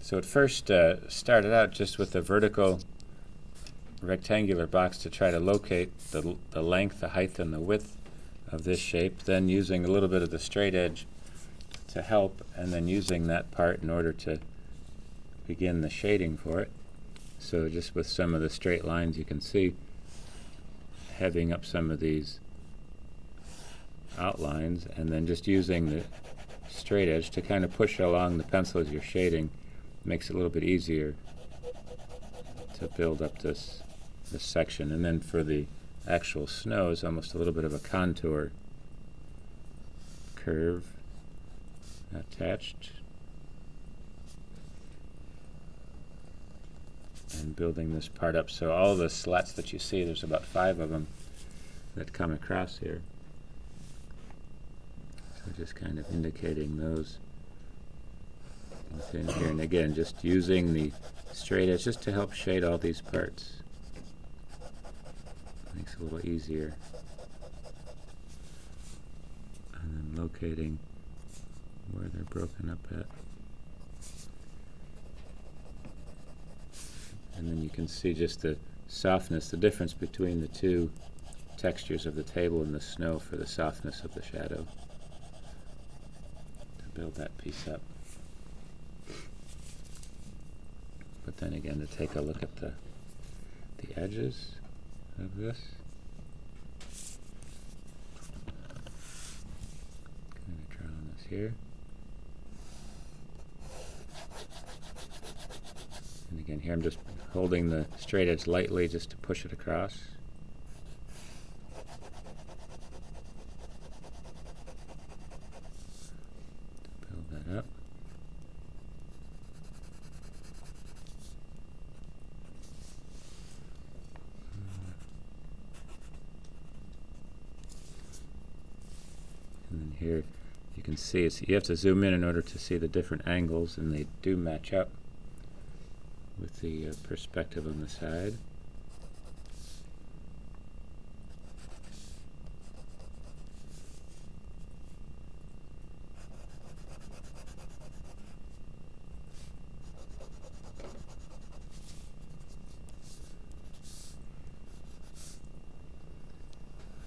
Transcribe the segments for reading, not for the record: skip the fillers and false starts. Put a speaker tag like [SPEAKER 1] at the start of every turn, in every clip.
[SPEAKER 1] So it first started out just with a vertical rectangular box to try to locate the length, the height, and the width of this shape, then using a little bit of the straight edge to help, and then using that part in order to begin the shading for it. So just with some of the straight lines, you can see heavying up some of these outlines, and then just using the straight edge to kind of push along the pencil as you're shading makes it a little bit easier to build up this section. And then for the actual snow is almost a little bit of a contour curve attached, and building this part up. So all the slats that you see, there's about 5 of them that come across here. So just kind of indicating those within here, and again just using the straight edge just to help shade all these parts. Makes it a little easier. And then locating where they're broken up at. And then you can see just the softness, the difference between the two textures of the table and the snow for the softness of the shadow to build that piece up. But then again, to take a look at the edges of this. Kind of drawing this here. And again, here I'm just holding the straight edge lightly just to push it across. Build that up. And then here you can see you have to zoom in order to see the different angles, and they do match up with the perspective on the side.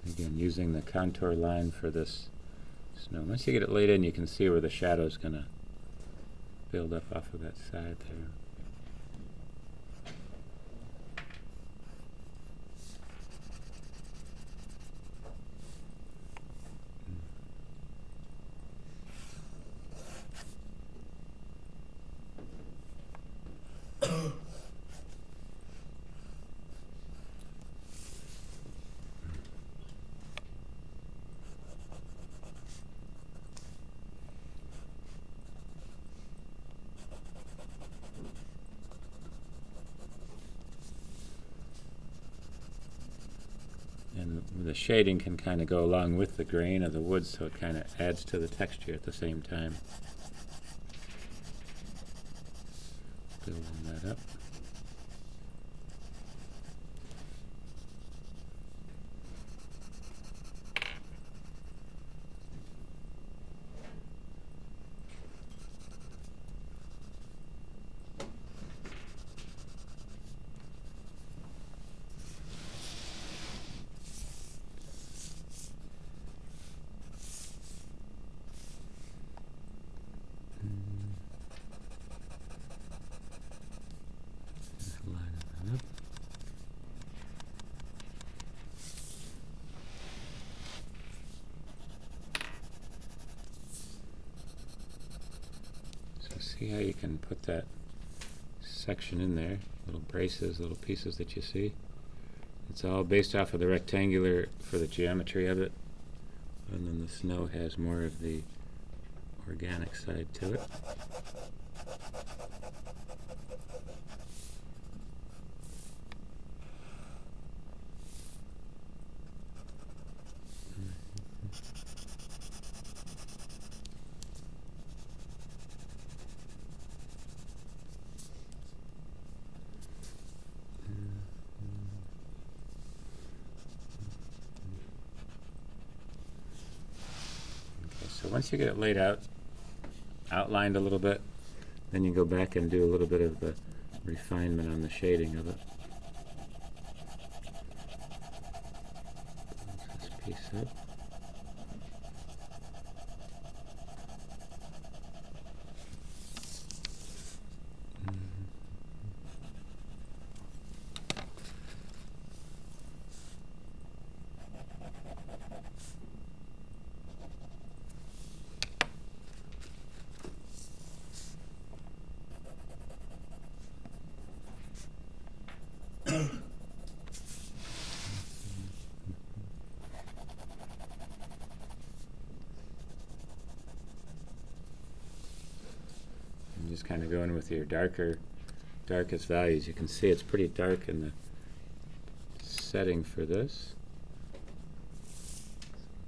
[SPEAKER 1] Again, using the contour line for this snow. Once you get it laid in, you can see where the shadow is going to build up off of that side there. And the shading can kind of go along with the grain of the wood, so it kind of adds to the texture at the same time. Building that up. See how you can put that section in there, little braces, little pieces that you see. It's all based off of the rectangular for the geometry of it, and then the snow has more of the organic side to it. So once you get it laid out, outlined a little bit, Then you go back and do a little bit of the refinement on the shading of it. Close this piece up. Just kind of go in with your darkest values. You can see it's pretty dark in the setting for this.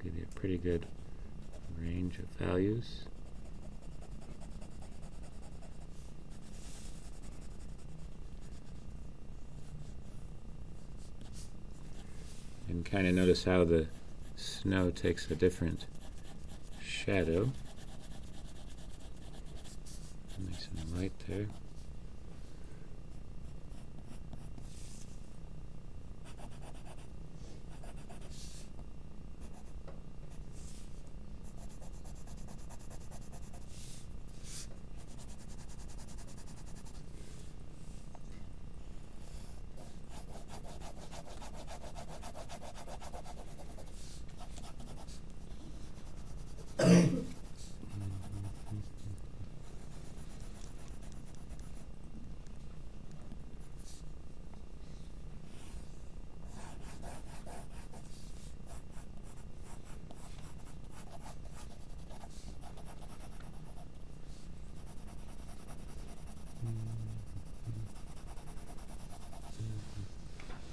[SPEAKER 1] Give you a pretty good range of values. And kind of notice how the snow takes a different shadow. Nice and light there.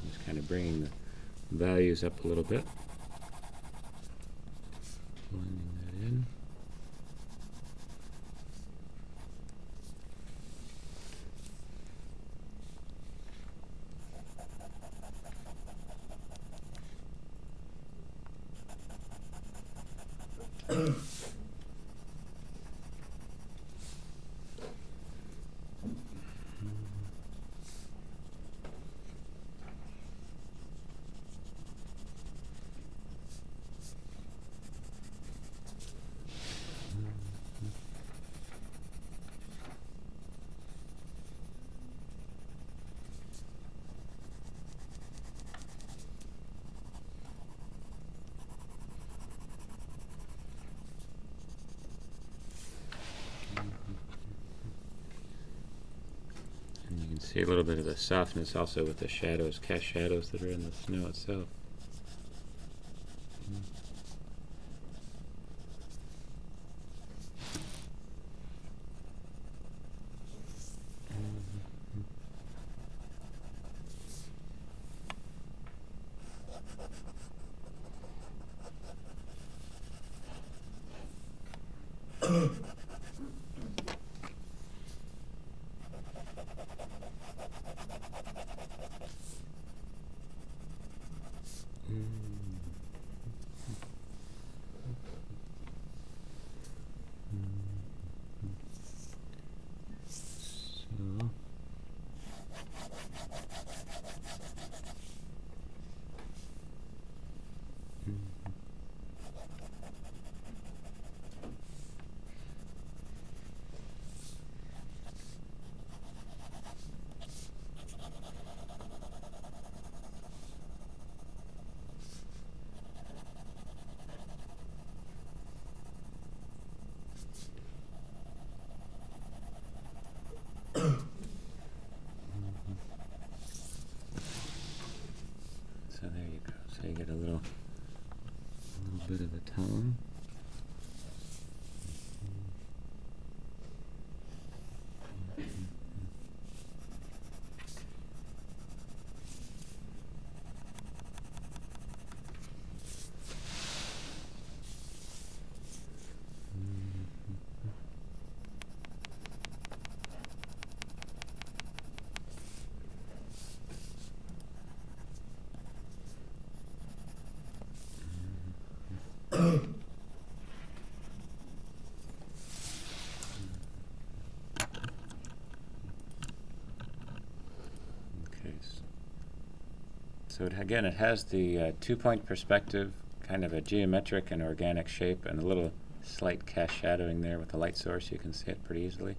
[SPEAKER 1] Just kind of bringing the values up a little bit. Blending that in. See a little bit of the softness also with the shadows, cast shadows that are in the snow itself. So there you go. So you get a little bit of a tone. So again, it has the 2-point perspective, kind of a geometric and organic shape, and a little slight cast shadowing there with the light source. You can see it pretty easily.